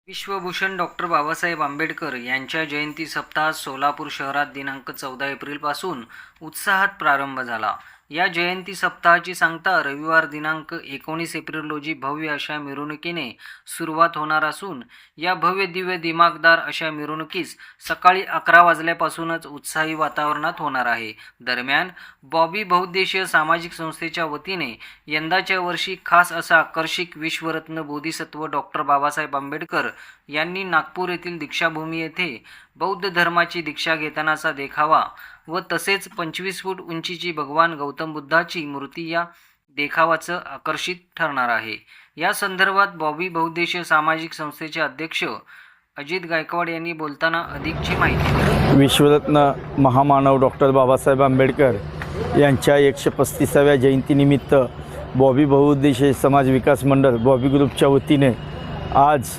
Vishwabhushan doctor Babasaheb Ambedkar यांच्या जयंती सप्ताहात सोलापूर शहरात दिनांक 14 एप्रिलपासून उत्साहात प्रारंभ झाला। या जयंती सप्ताहाची सांगता रविवार दिनांक 19 एप्रिल रोजी भव्य अशा मिरवणुकीने सुरुवात होणार असून या भव्य दिव्य दिमागदार अशा मिरवणुकीस सकाळी 11 वाजल्यापासूनच उत्साही वातावरणात होणार आहे। दरम्यान बॉबी बहुउद्देशीय सामाजिक संस्थेच्या वतीने यंदाच्या वर्षी खास असा आकर्षक विश्वरत्न बोधिसत्व डॉक्टर बाबासाहेब आंबेडकर यांनी नागपूर येथील दीक्षाभूमी येथे बौद्ध धर्माची दीक्षा घेतानाचा देखावा व तसेच 25 फूट उंचीची भगवान गौतम बुद्धाची मूर्ती या देखावाचं आकर्षित ठरणार आहे। या संदर्भात बॉबी बहुउद्देशीय सामाजिक संस्थेचे अध्यक्ष अजित गायकवाड यांनी बोलताना अधिकची माहिती दिली। विश्वरत्न महामानव डॉक्टर बाबासाहेब आंबेडकर यांच्या 135व्या जयंतीनिमित्त बॉबी बहुउद्देशीय समाज विकास मंडळ बॉबी ग्रुपच्या वतीने आज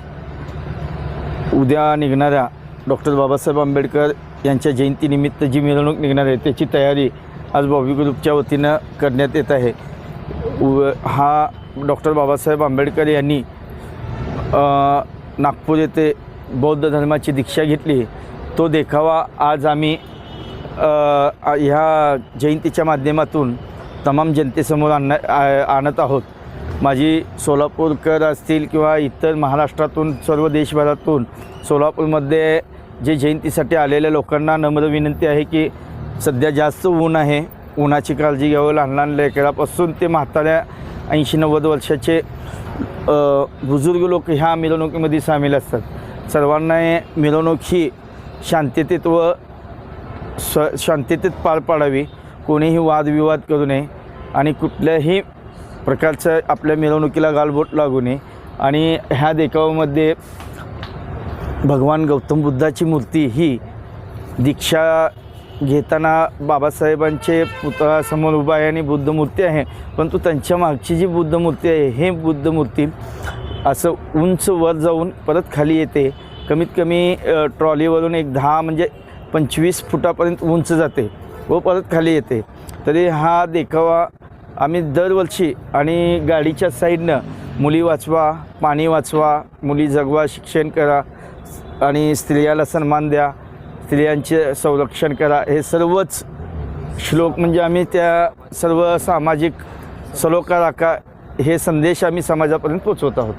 उद्या निघणाऱ्या डॉक्टर बाबासाहेब आंबेडकर यांच्या जयंतीनिमित्त जी मिरवणूक निघणार आहे त्याची तयारी आज बॉबी ग्रुपच्या वतीनं करण्यात येत आहे। हा डॉक्टर बाबासाहेब आंबेडकर यांनी नागपूर येथे बौद्ध धर्माची दीक्षा घेतली, तो देखावा आज आम्ही ह्या जयंतीच्या माध्यमातून तमाम जनतेसमोर आणत आहोत। माझी सोलापूरकर असतील किंवा इतर महाराष्ट्रातून सर्व देशभरातून सोलापूरमध्ये जे जयंतीसाठी आलेल्या लोकांना नम्र विनंती आहे की सध्या जास्त ऊन आहे, उन्हाची काळजी घ्यावं। लहान लहान लेकरापासून ते म्हाताऱ्या 80-90 वर्षाचे बुजुर्ग लोक ह्या मिरवणुकीमध्ये सामील असतात। सर्वांना मिरवणूक ही शांततेत व शांततेत पार पाडावी, कोणीही वादविवाद करू नये आणि कुठल्याही प्रकारचं आपल्या मिरवणुकीला गालबोट लागू नये। आणि ह्या देखावामध्ये भगवान गौतम बुद्धाची मूर्ती ही दीक्षा घेताना बाबासाहेबांचे पुतळ्यासमोर उभा आहे आणि बुद्ध मूर्ती आहे, परंतु त्यांच्या मागची जी बुद्ध मूर्ती आहे हे बुद्ध मूर्ती असं उंच वर जाऊन परत खाली येते। कमीत कमी ट्रॉलीवरून एक 10 म्हणजे 25 फुटापर्यंत उंच जाते व परत खाली येते। तरी हा देखावा आम्ही दरवर्षी आणि गाडीच्या साईडनं मुली वाचवा, पाणी वाचवा, मुली जगवा, शिक्षण करा आणि स्त्रियाला सन्मान द्या, स्त्रियांचे संरक्षण करा, हे सर्वच श्लोक म्हणजे आम्ही त्या सर्व सामाजिक सलोखा राखा हे संदेश आम्ही समाजापर्यंत पोचवत आहोत।